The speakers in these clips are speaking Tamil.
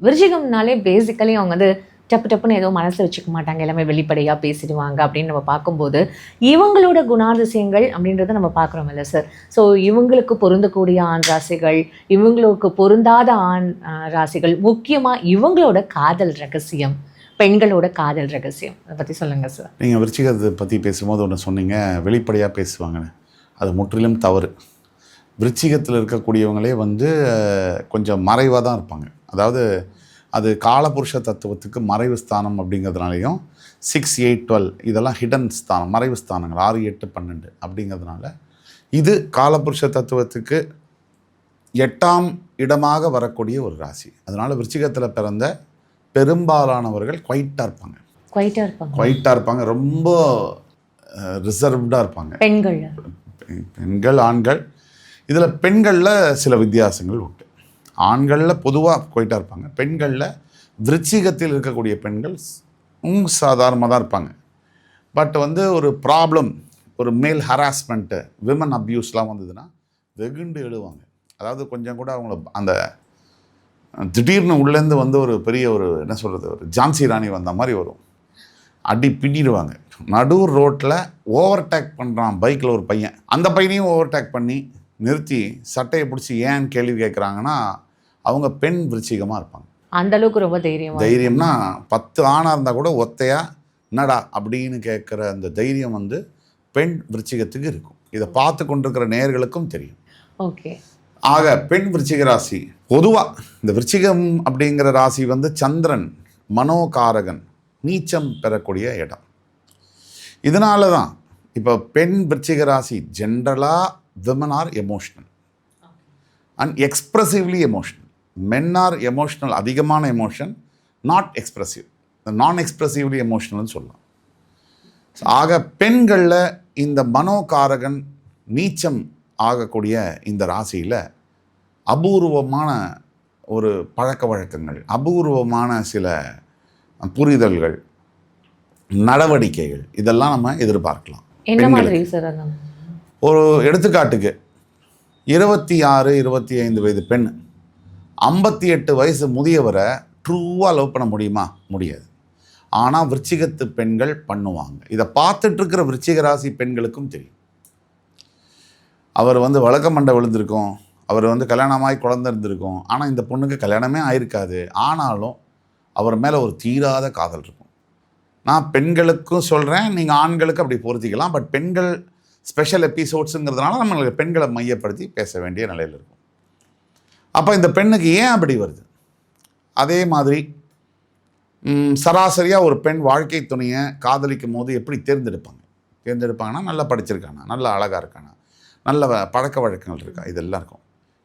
விருச்சிகம்னாலே பேசிக்கலி அவங்க வந்து டப்பு டப்புன்னு ஏதோ மனசில் வச்சுக்க மாட்டாங்க, எல்லாமே வெளிப்படையாக பேசிடுவாங்க அப்படின்னு நம்ம பார்க்கும்போது இவங்களோட குணாதிசயங்கள் அப்படின்றத நம்ம பார்க்குறோம்ல சார். ஸோ இவங்களுக்கு பொருந்தக்கூடிய ஆண் ராசிகள், இவங்களுக்கு பொருந்தாத ஆண் ராசிகள், முக்கியமாக இவங்களோட காதல் ரகசியம், பெண்களோட காதல் ரகசியம், அதை பற்றி சொல்லுங்கள் சார். நீங்கள் விருச்சிகத்தை பற்றி பேசும்போது ஒன்று சொன்னீங்க, வெளிப்படையாக பேசுவாங்கன்னு. அது முற்றிலும் தவறு. விருச்சிகத்தில் இருக்கக்கூடியவங்களே வந்து கொஞ்சம் மறைவாக தான் இருப்பாங்க. அதாவது அது காலபுருஷ தத்துவத்துக்கு மறைவு ஸ்தானம் அப்படிங்கிறதுனாலையும் 6, 8, 12 இதெல்லாம் ஹிடன் ஸ்தானம், மறைவு ஸ்தானங்கள் 6, 8, 12 அப்படிங்கிறதுனால இது காலபுருஷ தத்துவத்துக்கு 8ஆம் இடமாக வரக்கூடிய ஒரு ராசி. அதனால் விருச்சிகத்தில் பிறந்த பெரும்பாலானவர்கள் குவைட்டாக இருப்பாங்க, ரொம்ப ரிசர்வ்டாக இருப்பாங்க. பெண்கள் ஆண்கள் இதில் பெண்களில் சில வித்தியாசங்கள் உண்டு. ஆண்களில் பொதுவாக குவைட்டாக இருப்பாங்க, பெண்களில் விருச்சிகத்தில் இருக்கக்கூடிய பெண்கள் சாதாரணமாக தான் இருப்பாங்க. பட் வந்து ஒரு ப்ராப்ளம், ஒரு மேல் ஹராஸ்மெண்ட்டு, விமன் அப்யூஸ்லாம் வந்ததுன்னா வெகுண்டு எழுவாங்க. அதாவது கொஞ்சம் கூட அவங்கள அந்த திடீர்னு உள்ளேருந்து வந்து ஒரு பெரிய ஒரு என்ன சொல்கிறது, ஒரு ஜான்சி ராணி வந்த மாதிரி வரும், அடி பின்னிடுவாங்க. நடு ரோட்டில் ஓவர்டேக் பண்ணுறான் பைக்கில் ஒரு பையன், அந்த பையனையும் ஓவர்டேக் பண்ணி நிறுத்தி சட்டையை பிடிச்சி ஏன்னு கேள்வி கேட்குறாங்கன்னா அவங்க பெண் விருச்சிகமாக இருப்பாங்க. அந்த அளவுக்கு ரொம்ப தைரியம்னா 10 ஆணாக இருந்தால் கூட ஒத்தையா என்னடா அப்படின்னு கேட்குற அந்த தைரியம் வந்து பெண் விருச்சிகத்துக்கு இருக்கும். இதை பார்த்து கொண்டிருக்கிற நேயர்களுக்கும் தெரியும். ஓகே. ஆக பெண் விருச்சிக ராசி பொதுவாக இந்த விருச்சிகம் அப்படிங்கிற ராசி வந்து சந்திரன் மனோகாரகன் நீச்சம் பெறக்கூடிய இடம். இதனால தான் இப்போ பெண் விருச்சிக ராசி ஜென்ரலாக women are emotional and expressively emotional. Men are emotional, அதிகமான எமோஷன், நாட் எக்ஸ்ப்ரெசிவ், நான் எக்ஸ்ப்ரெசிவ்லி எமோஷனல்னு சொல்லலாம். ஆக பெண்களில் இந்த மனோகாரகன் நீச்சம் ஆகக்கூடிய இந்த ராசியில் அபூர்வமான ஒரு பழக்க வழக்கங்கள், அபூர்வமான சில புரிதல்கள், நடவடிக்கைகள் இதெல்லாம் நம்ம எதிர்பார்க்கலாம். என்ன மாதிரி சார்? ஒரு எடுத்துக்காட்டுக்கு 26, 25 வயது பெண் 58 வயசு முதியவரை ட்ரூவாக லவ் பண்ண முடியுமா? முடியாது. ஆனால் விருச்சிகத்து பெண்கள் பண்ணுவாங்க. இதை பார்த்துட்ருக்கிற விருச்சிக ராசி பெண்களுக்கும் தெரியும். அவர் வந்து வழக்க மண்டை விழுந்திருக்கும், அவர் வந்து கல்யாணமாகி குழந்தை இருந்திருக்கும், ஆனால் இந்த பொண்ணுக்கு கல்யாணமே ஆயிருக்காது. ஆனாலும் அவர் மேலே ஒரு தீராத காதல் இருக்கும். நான் பெண்களுக்கும் சொல்கிறேன், நீங்கள் ஆண்களுக்கு அப்படி பொருத்திக்கலாம். பட் பெண்கள் ஸ்பெஷல் எபிசோட்ஸுங்கிறதுனால நம்மளுக்கு பெண்களை மையப்படுத்தி பேச வேண்டிய நிலையில் இருக்கும். அப்போ இந்த பெண்ணுக்கு ஏன் அப்படி வருது? அதே மாதிரி சராசரியாக ஒரு பெண் வாழ்க்கை துணையை காதலிக்கும் போது எப்படி தேர்ந்தெடுப்பாங்கன்னா நல்லா படிச்சிருக்கானா, நல்லா அழகாக இருக்கானா, நல்ல பழக்க வழக்கங்கள் இருக்கா, இதெல்லாம் இருக்கும்.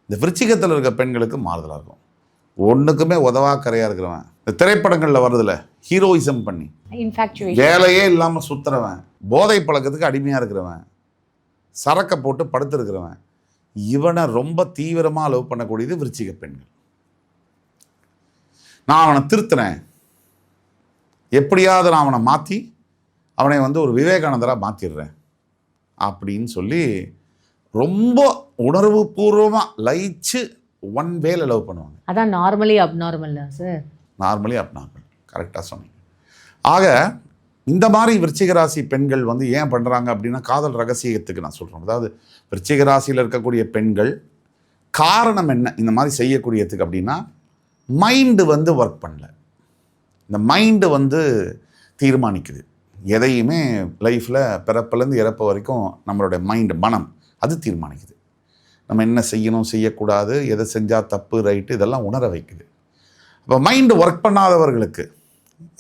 இந்த விருச்சிகத்தில் இருக்க பெண்களுக்கு மாறுதலாக இருக்கும். ஒன்றுக்குமே உதவாக்கரையாக இருக்கிறவன், இந்த திரைப்படங்களில் வருதில்ல ஹீரோயிசம் பண்ணி வேலையே இல்லாமல் சுற்றுறவன், போதை பழக்கத்துக்கு அடிமையாக இருக்கிறவன், சரக்கை போட்டு படுத்துருக்கிறவன், இவனை ரொம்ப தீவிரமாக லவ் பண்ணக்கூடியது விருச்சிக பெண்கள். நான் அவனை திருத்துறேன், எப்படியாவது நான் அவனை மாற்றி அவனை வந்து ஒரு விவேகானந்தராக மாற்றிடுறேன் அப்படின்னு சொல்லி ரொம்ப உணர்வு பூர்வமாக லயிச்சு ஒன் வேல லவ் பண்ணுவாங்க. அதான் normally abnormal sir. Normally abnormal, கரெக்டாக சொன்னீங்க. ஆக இந்த மாதிரி விருச்சிக ராசி பெண்கள் வந்து ஏன் பண்ணுறாங்க அப்படின்னா காதல் ரகசியத்துக்கு நான் சொல்கிறேன். அதாவது விருச்சிக ராசியில் இருக்கக்கூடிய பெண்கள் காரணம் என்ன இந்த மாதிரி செய்யக்கூடியதுக்கு அப்படின்னா, மைண்டு வந்து ஒர்க் பண்ணல. இந்த மைண்டு வந்து தீர்மானிக்குது எதையுமே லைஃப்பில். பிறப்பிலேருந்து இறப்பு வரைக்கும் நம்மளுடைய மைண்டு, மனம் அது தீர்மானிக்குது. நம்ம என்ன செய்யணும், செய்யக்கூடாது, எதை செஞ்சால் தப்பு, ரைட்டு, இதெல்லாம் உணர வைக்குது. அப்போ மைண்டு ஒர்க் பண்ணாதவர்களுக்கு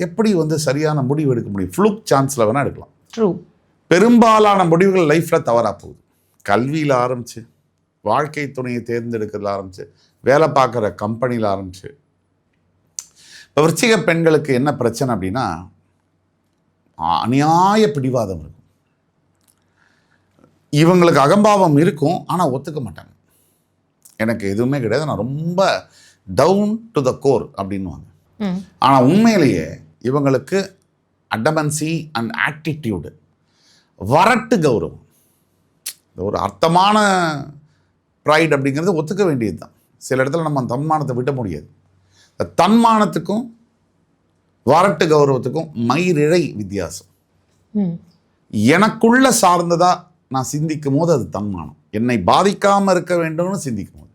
எப்படி வந்து சரியான முடிவு எடுக்க முடியும்? ஃப்ளூக் சான்ஸில் வேணால் எடுக்கலாம். ட்ரூ. பெரும்பாலான முடிவுகள் லைஃப்பில் தவறாக போகுது. கல்வியில் ஆரம்பித்து, வாழ்க்கை துணையை தேர்ந்தெடுக்கிறதுல ஆரம்பித்து, வேலை பார்க்குற கம்பெனியில் ஆரம்பித்து. இப்போ விருச்சிக பெண்களுக்கு என்ன பிரச்சனை அப்படின்னா, அநியாய பிடிவாதம் இருக்கும். இவங்களுக்கு அகம்பாவம் இருக்கும், ஆனால் ஒத்துக்க மாட்டாங்க. எனக்கு எதுவுமே கிடையாது, நான் ரொம்ப டவுன் டு த கோர் அப்படின்வாங்க. ஆனால் உண்மையிலேயே இவங்களுக்கு அடமன்சி அண்ட் ஆட்டிடியூடு, வரட்டு கௌரவம், ஒரு அர்த்தமான ப்ரைட் அப்படிங்கிறது ஒத்துக்க வேண்டியது தான். சில இடத்துல நம்ம தன்மானத்தை விட முடியாது. தன்மானத்துக்கும் வரட்டு கௌரவத்துக்கும் மயிரிழை வித்தியாசம். எனக்குள்ள சார்ந்ததா நான் சிந்திக்கும் போது அது தன்மானம், என்னை பாதிக்காம இருக்க வேண்டும்னு சிந்திக்கும் போது.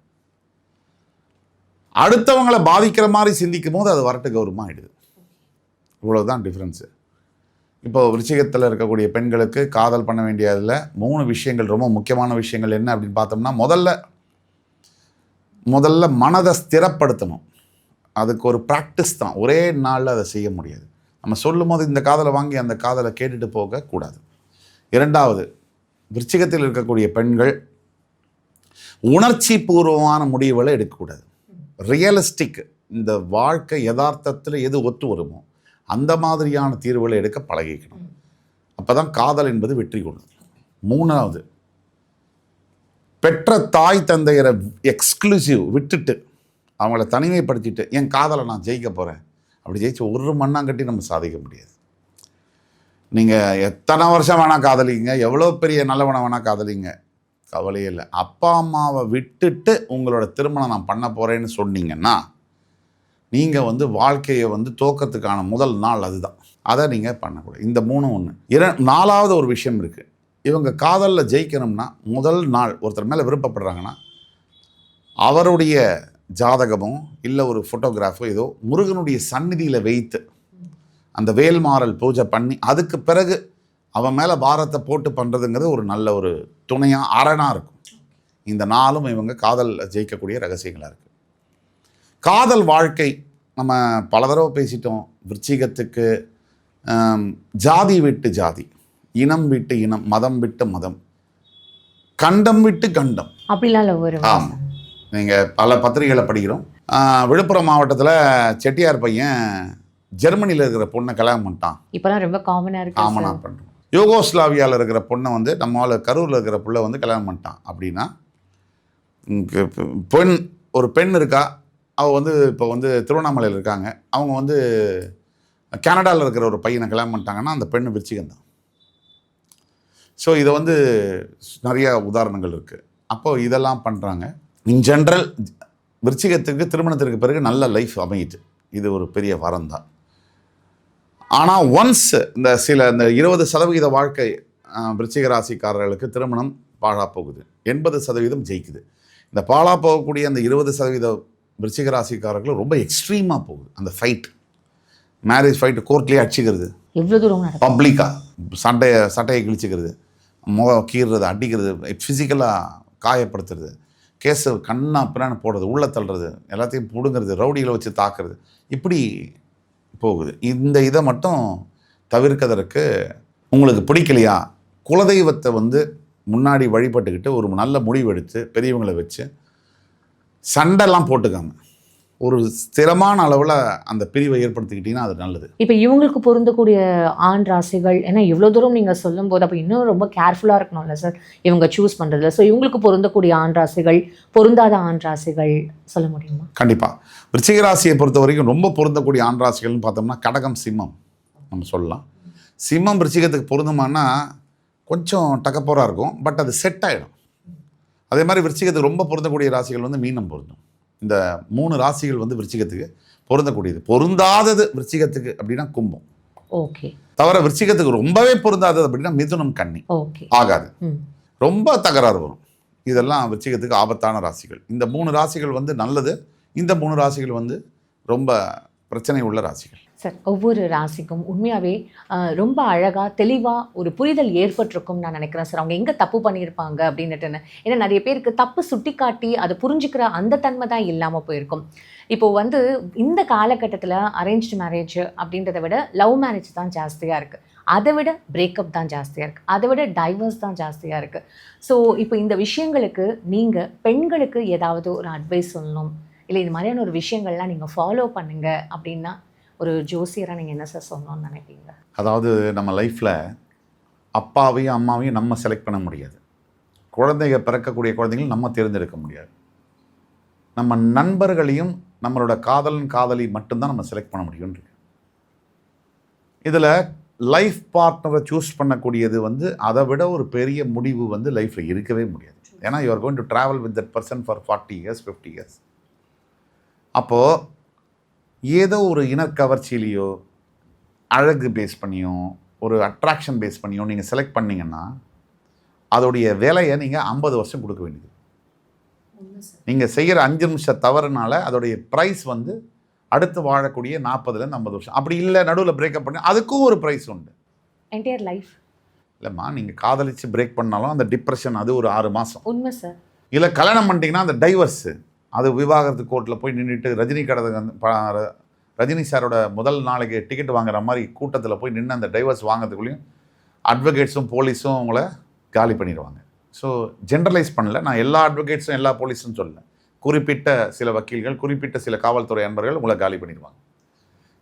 அடுத்தவங்களை பாதிக்கிற மாதிரி சிந்திக்கும் போது அது வரட்டு கௌரவமா ஆயிடுது. இவ்வளவுதான் டிஃப்ரென்ஸு. இப்போ விருச்சிகத்தில் இருக்கக்கூடிய பெண்களுக்கு காதல் பண்ண வேண்டியதில் 3 விஷயங்கள், ரொம்ப முக்கியமான விஷயங்கள் என்ன அப்படின்னு பார்த்தோம்னா, முதல்ல மனதை ஸ்திரப்படுத்தணும். அதுக்கு ஒரு ப்ராக்டிஸ் தான், ஒரே நாளில் அதை செய்ய முடியாது. நம்ம சொல்லும் போது இந்த காதலை வாங்கி அந்த காதலை கேட்டுட்டு போகக்கூடாது. 2வது, விருச்சிகத்தில் இருக்கக்கூடிய பெண்கள் உணர்ச்சி பூர்வமான முடிவுகளை எடுக்கக்கூடாது. ரியலிஸ்டிக், இந்த வாழ்க்கை யதார்த்தத்தில் எது ஒத்து வருமோ அந்த மாதிரியான தீர்வுகளை எடுக்க பழகிக்கணும். அப்போ தான் காதல் என்பது வெற்றி கொள்ளும். 3வது, பெற்ற தாய் தந்தையரை எக்ஸ்க்ளூசிவ் விட்டுட்டு அவங்கள தனிமைப்படுத்திட்டு என் காதலை நான் ஜெயிக்க போகிறேன் அப்படி ஜெயிச்சு ஒரு மண்ணாங்கட்டி நம்ம சாதிக்க முடியாது. நீங்கள் எத்தனை வருஷம் வேணால் காதலிங்க, எவ்வளோ பெரிய நல்லவனை வேணால் காதலிங்க, கவலையே இல்லை. அப்பா அம்மாவை விட்டுட்டு உங்களோட திருமணம் நான் பண்ண போகிறேன்னு சொன்னீங்கன்னா நீங்கள் வாழ்க்கையை தோக்கத்துக்கான முதல் நாள் அதுதான். அதை நீங்கள் பண்ணக்கூடாது. இந்த 3 ஒன்று. 4வது ஒரு விஷயம் இருக்குது. இவங்க காதலில் ஜெயிக்கணும்னா முதல் நாள் ஒருத்தர் மேலே விருப்பப்படுறாங்கன்னா அவருடைய ஜாதகமோ இல்லை ஒரு ஃபோட்டோகிராஃபோ ஏதோ முருகனுடைய சந்நிதியில் வைத்து அந்த வேல்மாறல் பூஜை பண்ணி அதுக்கு பிறகு அவன் மேலே பாரத்தை போட்டு பண்ணுறதுங்கிறது ஒரு நல்ல ஒரு துணையாக அரணாக இருக்கும். இந்த 4ம் இவங்க காதல் ஜெயிக்கக்கூடிய ரகசியங்களாக இருக்குது. காதல் வாழ்க்கை நம்ம பல தடவை பேசிட்டோம். விருச்சிகத்துக்கு ஜாதி விட்டு ஜாதி, இனம் விட்டு இனம், மதம் விட்டு மதம், கண்டம் விட்டு கண்டம் அப்படிலாம். ஆமாம், நீங்கள் பல பத்திரிகைகளை படிக்கிறோம். விழுப்புரம் மாவட்டத்தில் செட்டியார் பையன் ஜெர்மனியில் இருக்கிற பொண்ணை கல்யாணம் பண்ணிட்டான். இப்போலாம் ரொம்ப காமனாக இருக்கு. காமனாக பண்ணுறோம். யூகோஸ்லாவியாவில் இருக்கிற பொண்ணை நம்மளால் கரூரில் இருக்கிற பிள்ளை கல்யாணம் பண்ணிட்டான். அப்படின்னா ஒரு பெண் இருக்கா, அவள் இப்போ திருவண்ணாமலையில் இருக்காங்க, அவங்க கனடாவில் இருக்கிற ஒரு பையனை கல்யாணம் பண்ணிட்டாங்கன்னா அந்த பெண்ணு விருச்சிகம் தான். ஸோ இதை நிறைய உதாரணங்கள் இருக்குது. அப்போது இதெல்லாம் பண்ணுறாங்க. இன் ஜென்ரல் விருச்சிகத்துக்கு திருமணத்திற்கு பிறகு நல்ல லைஃப் அமையுது. இது ஒரு பெரிய வரம் தான். ஆனால் ஒன்ஸ் இந்த 20% வாழ்க்கை விருச்சிக ராசிக்காரர்களுக்கு திருமணம் பாழாக போகுது, 80% ஜெயிக்குது. இந்த பாழாக போகக்கூடிய அந்த 20% விருச்சிக ராசிக்காரர்கள் ரொம்ப எக்ஸ்ட்ரீமாக போகுது. அந்த ஃபைட், மேரேஜ் ஃபைட்டு, கோர்ட்லேயே அடிச்சுக்கிறது, எவ்வளோ தூரம் பப்ளிக்காக சட்டையை கிழிச்சிக்கிறது, முகம் கீறுறது, அடிக்கிறது, ஃபிசிக்கலாக காயப்படுத்துறது, கேஸை கண்ணா பின்னான்னு போடுறது, உள்ளே தள்ளுறது, எல்லாத்தையும் பிடுங்கிறது, ரவுடிகளை வச்சு தாக்குறது, இப்படி போகுது. இந்த இதை மட்டும் தவிர்க்கிறதுக்கு உங்களுக்கு பிடிக்கலையா, குலதெய்வத்தை முன்னாடி வழிபட்டுக்கிட்டு ஒரு நல்ல முடிவு எடுத்து பெரியவங்களை வச்சு சண்டைலாம் போட்டுக்காம ஒரு ஸ்திரமான அளவில் அந்த பிரிவை ஏற்படுத்திக்கிட்டீங்கன்னா அது நல்லது. இப்போ இவங்களுக்கு பொருந்தக்கூடிய ஆண் ராசிகள், ஏன்னா இவ்வளோ தூரம் நீங்கள் சொல்லும் போது அப்போ இன்னும் ரொம்ப கேர்ஃபுல்லாக இருக்கணும்ல சார் இவங்க சூஸ் பண்ணுறதுல. ஸோ இவங்களுக்கு பொருந்தக்கூடிய ஆண் ராசிகள், பொருந்தாத ஆண் ராசிகள் சொல்ல முடியுமா? கண்டிப்பாக. விருச்சிக ராசியை பொறுத்த வரைக்கும் ரொம்ப பொருந்தக்கூடிய ஆண் ராசிகள்னு பார்த்தோம்னா கடகம், சிம்மம் நம்ம சொல்லலாம். சிம்மம் விருச்சிகத்துக்கு பொருந்துமானா கொஞ்சம் டக்கப்போராக இருக்கும், பட் அது செட் ஆகிடும். அதே மாதிரி விருச்சிகத்துக்கு ரொம்ப பொருந்தக்கூடிய ராசிகள் மீனம் பொருந்தும். இந்த 3 ராசிகள் விருச்சிகத்துக்கு பொருந்தக்கூடியது. பொருந்தாதது விருச்சிகத்துக்கு அப்படின்னா கும்பம். ஓகே. தவிர விருச்சிகத்துக்கு ரொம்பவே பொருந்தாதது அப்படின்னா மிதுனம், கன்னி. ஓகே. ஆகாது, ரொம்ப தகராறு வரும். இதெல்லாம் விருச்சிகத்துக்கு ஆபத்தான ராசிகள். இந்த 3 ராசிகள் நல்லது, இந்த 3 ராசிகள் ரொம்ப பிரச்சனை உள்ள ராசிகள். சார், ஒவ்வொரு ராசிக்கும் உண்மையாகவே ரொம்ப அழகாக தெளிவாக ஒரு புரிதல் ஏற்பட்டிருக்கும் நான் நினைக்கிறேன் சார். அவங்க எங்கே தப்பு பண்ணியிருப்பாங்க அப்படின்னுட்டுன்னு. ஏன்னா நிறைய பேருக்கு தப்பு சுட்டி காட்டி அதை புரிஞ்சுக்கிற அந்த தன்மை தான் இல்லாமல் போயிருக்கும். இப்போது இந்த காலகட்டத்தில் அரேஞ்ச்டு மேரேஜ் அப்படின்றத விட லவ் மேரேஜ் தான் ஜாஸ்தியாக இருக்குது. அதை விட பிரேக்கப் தான் ஜாஸ்தியாக இருக்குது, அதை விட டைவர்ஸ் தான் ஜாஸ்தியாக இருக்குது. ஸோ இப்போ இந்த விஷயங்களுக்கு நீங்கள் பெண்களுக்கு ஏதாவது ஒரு அட்வைஸ் சொல்லணும், இல்லை இது மாதிரியான ஒரு விஷயங்கள்லாம் நீங்கள் ஃபாலோ பண்ணுங்க அப்படின்னா ஒரு ஜோசியராக நீங்கள் என்ன சார் சொல்லணும்னு நினைப்பீங்க? அதாவது நம்ம லைஃப்பில் அப்பாவையும் அம்மாவையும் நம்ம செலக்ட் பண்ண முடியாது. பிறக்கக்கூடிய குழந்தைகள் நம்ம தேர்ந்தெடுக்க முடியாது. நம்ம நண்பர்களையும் நம்மளோட காதலி மட்டும்தான் நம்ம செலக்ட் பண்ண முடியும். இதில் லைஃப் பார்ட்னரை சூஸ் பண்ணக்கூடியது அதை விட ஒரு பெரிய முடிவு லைஃப்பில் இருக்கவே முடியாது. ஏன்னா you are going to travel with that person for 40 years 50 years. அப்போது ஏதோ ஒரு இனக்கவர்ச்சியிலையோ அழகு பேஸ் பண்ணியோ ஒரு அட்ராக்ஷன் பேஸ் பண்ணியோ நீங்கள் செலக்ட் பண்ணீங்கன்னா அதோடைய விலையை நீங்கள் 50 வருஷம் கொடுக்க வேண்டியது. நீங்கள் செய்கிற 5 நிமிஷம் தவறுனால அதோடைய ப்ரைஸ் வந்து அடுத்து வாழக்கூடிய 40லேருந்து 50 வருஷம். அப்படி இல்லை நடுவில் பிரேக்கப் பண்ணி அதுக்கும் ஒரு ப்ரைஸ் உண்டு. என்டையர் லைஃப் இல்லைம்மா, நீங்கள் காதலிச்சு பிரேக் பண்ணாலும் அந்த டிப்ரெஷன் அது ஒரு 6 மாதம். உண்மை சார். இல்லை கல்யாணம் பண்ணிட்டீங்கன்னா அந்த டைவர்ஸு அது விவாகரத்து கோர்ட்டில் போய் நின்றுட்டு ரஜினி சாரோட முதல் நாளைக்கு டிக்கெட் வாங்குற மாதிரி கூட்டத்தில் போய் நின்று அந்த டைவர்ஸ் வாங்கிறதுக்குள்ளேயும் அட்வொகேட்ஸும் போலீஸும் உங்களை காலி பண்ணிடுவாங்க. ஸோ ஜென்ரலைஸ் பண்ணல, நான் எல்லா அட்வொகேட்ஸும் எல்லா போலீஸும் சொல்லலை. குறிப்பிட்ட சில வக்கீல்கள், குறிப்பிட்ட சில காவல்துறை அன்பர்கள் உங்களை காலி பண்ணிடுவாங்க.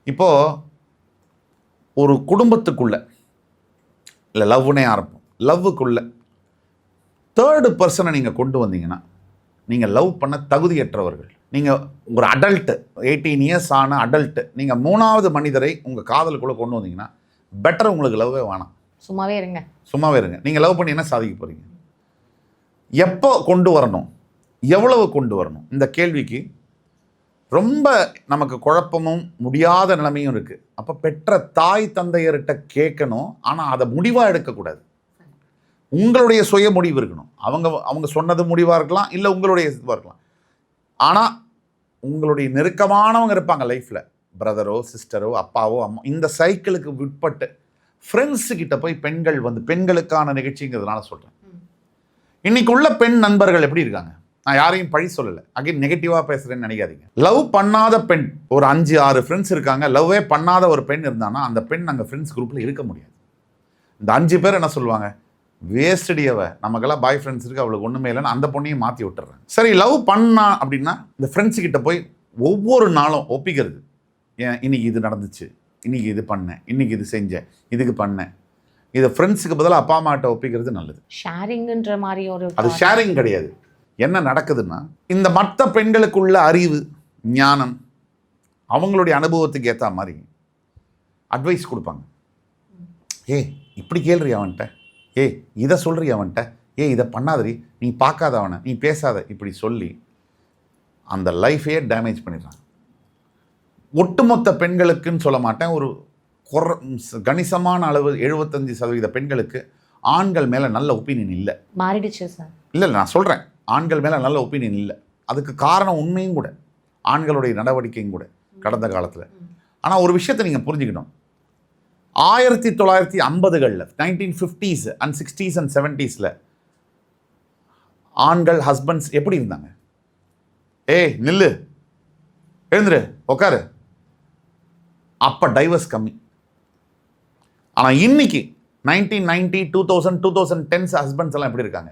இப்போது ஒரு குடும்பத்துக்குள்ளே இல்லை லவ்னே ஆரம்பம், லவ்வுக்குள்ளே தேர்டு பர்சனை நீங்கள் கொண்டு வந்தீங்கன்னா நீங்கள் லவ் பண்ண தகுதியற்றவர்கள். நீங்கள் ஒரு அடல்ட்டு 18 இயர்ஸ் ஆன அடல்ட்டு நீங்கள் 3வது மனிதரை உங்கள் காதலுக்குள்ளே கொண்டு வந்தீங்கன்னா பெட்டர். உங்களுக்கு லவ்வே வேணாம், சும்மாவே இருங்க. சும்மாவே இருங்க. நீங்கள் லவ் பண்ணி என்ன சாதிக்க போகிறீங்க? எப்போ கொண்டு வரணும், எவ்வளவு கொண்டு வரணும், இந்த கேள்விக்கு ரொம்ப நமக்கு குழப்பமும் முடியாத நிலைமையும் இருக்குது. அப்போ பெற்ற தாய் தந்தையர்கிட்ட கேட்கணும், ஆனால் அதை முடிவாக எடுக்கக்கூடாது. உங்களுடைய சுய முடிவு இருக்கணும். அவங்க சொன்னது முடிவாக இருக்கலாம், இல்லை உங்களுடைய இதுவாக இருக்கலாம். ஆனால் உங்களுடைய நெருக்கமானவங்க இருப்பாங்க லைஃப்பில், பிரதரோ சிஸ்டரோ அப்பாவோ அம்மா. இந்த சைக்கிளுக்கு விட்பட்டு ஃப்ரெண்ட்ஸுக்கிட்ட போய் பெண்கள் வந்து பெண்களுக்கான நிகழ்ச்சிங்கிறதுனால சொல்கிறேன். இன்னைக்கு உள்ள பெண் நண்பர்கள் எப்படி இருக்காங்க? நான் யாரையும் பழி சொல்லலை, அகைன் நெகட்டிவாக பேசுகிறேன்னு நினைக்காதீங்க. லவ் பண்ணாத பெண் ஒரு 5-6 ஃப்ரெண்ட்ஸ் இருக்காங்க. லவ்வே பண்ணாத ஒரு பெண் இருந்தானா அந்த பெண் அங்கே ஃப்ரெண்ட்ஸ் குரூப்பில் இருக்க முடியாது. இந்த 5 பேர் என்ன சொல்லுவாங்க? வேஸ்டடியவ, நமக்கெல்லாம் பாய் ஃப்ரெண்ட்ஸ் இருக்குது, அவளுக்கு ஒன்றுமே இல்லைன்னு அந்த பொண்ணையும் மாற்றி விட்டுறேன். சரி, லவ் பண்ணா அப்படின்னா இந்த ஃப்ரெண்ட்ஸுக்கிட்ட போய் ஒவ்வொரு நாளும் ஒப்பிக்கிறது. ஏன் இன்னைக்கு இது நடந்துச்சு, இன்னைக்கு இது பண்ணேன், இன்னைக்கு இது செஞ்சேன், இதுக்கு பண்ணேன். இதை ஃப்ரெண்ட்ஸுக்கு பதிலாக அப்பா அம்மாட்ட ஒப்பிக்கிறது நல்லது. ஷேரிங்ன்ற மாதிரி ஒரு அது ஷேரிங் கிடையாது. என்ன நடக்குதுன்னா இந்த மற்ற பெண்களுக்குள்ள அறிவு ஞானம் அவங்களுடைய அனுபவத்துக்கு ஏற்ற மாதிரி அட்வைஸ் கொடுப்பாங்க. இப்படி கேள்றி அவன்கிட்ட, இதை சொல்கிறீ அவன்கிட்ட, இதை பண்ணாதரி, நீ பார்க்காத அவனை, நீ பேசாத, இப்படி சொல்லி அந்த லைஃபையே டேமேஜ் பண்ணிடுறாங்க. ஒட்டுமொத்த பெண்களுக்குன்னு சொல்ல மாட்டேன், ஒரு கணிசமான அளவு 75% பெண்களுக்கு ஆண்கள் மேலே நல்ல ஒப்பீனியன் இல்லை. மாறிடுச்சு சார். இல்லை, நான் சொல்கிறேன், ஆண்கள் மேலே நல்ல ஒப்பீனியன் இல்லை. அதுக்கு காரணம் உண்மையும் கூட, ஆண்களுடைய நடவடிக்கையும் கூட கடந்த காலத்தில். ஆனால் ஒரு விஷயத்தை நீங்கள் புரிஞ்சுக்கணும். 1950களில் 1950s and 60s and 70s ஆண்கள் ஹஸ்பண்ட்ஸ் எப்படி இருந்தாங்க? நில்லு, எழுந்துரு, உக்காரு. அப்போ டைவர்ஸ் கம்மி. ஆனால் இன்னைக்கு 1990, 2000, 2010s ஹஸ்பண்ட்ஸ் எல்லாம் எப்படி இருக்காங்க?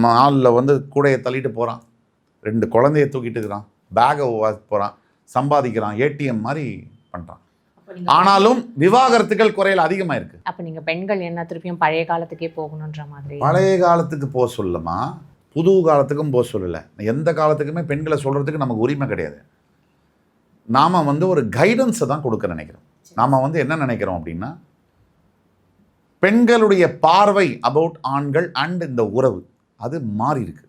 மாலில் வந்து கூடையை தள்ளிட்டு போகிறான், 2 குழந்தைய தூக்கிட்டு இருக்கிறான், பேகை போகிறான், சம்பாதிக்கிறான், ஏடிஎம் மாதிரி பண்ணுறான். ஆனாலும் விவாகரத்துகள் குறையில் அதிகமாக இருக்கு. அப்போ நீங்கள் பெண்கள் என்ன திருப்பியும் பழைய காலத்துக்கே போகணுன்ற மாதிரி? பழைய காலத்துக்கு போக சொல்லமா, புது காலத்துக்கும் போக சொல்லலை. எந்த காலத்துக்குமே பெண்களை சொல்கிறதுக்கு நமக்கு உரிமை கிடையாது. நாம் வந்து ஒரு கைடன்ஸை தான் கொடுக்க நினைக்கிறோம். நாம் வந்து என்ன நினைக்கிறோம் அப்படின்னா, பெண்களுடைய பார்வை அபவுட் ஆண்கள் அண்ட் இந்த உறவு அது மாறி இருக்கு,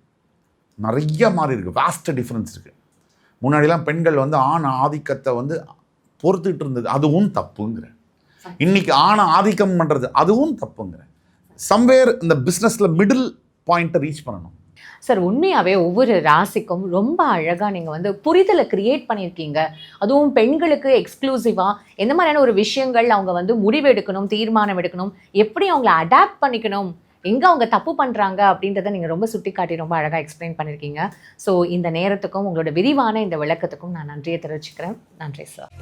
நிறைய மாறி இருக்கு, வாஸ்ட் டிஃப்ரென்ஸ் இருக்குது. முன்னாடிலாம் பெண்கள் வந்து ஆண் ஆதிக்கத்தை வந்து பொறுத்துட்டு இருந்தது, அதுவும் தப்புங்கிற. இன்னைக்கு ஆணை ஆதிக்கம் பண்ணுறது அதுவும் தப்புங்கிற. சம்வேர் இந்த பிஸ்னஸில் மிடில் பாயிண்ட்டை ரீச் பண்ணணும். சார், உண்மையாகவே ஒவ்வொரு ராசிக்கும் ரொம்ப அழகாக நீங்கள் வந்து புரிதலை கிரியேட் பண்ணியிருக்கீங்க. அதுவும் பெண்களுக்கு எக்ஸ்க்ளூசிவாக எந்த மாதிரியான ஒரு விஷயங்கள் அவங்க வந்து முடிவு எடுக்கணும், தீர்மானம் எடுக்கணும், எப்படி அவங்கள அடாப்ட் பண்ணிக்கணும், எங்கே அவங்க தப்பு பண்ணுறாங்க அப்படின்றத நீங்கள் ரொம்ப சுட்டி காட்டி ரொம்ப அழகாக எக்ஸ்பிளைன் பண்ணியிருக்கீங்க. ஸோ இந்த நேரத்துக்கும் உங்களோட விரிவான இந்த விளக்கத்துக்கும் நான் நன்றியை தெரிவிச்சுக்கிறேன். நன்றி சார்.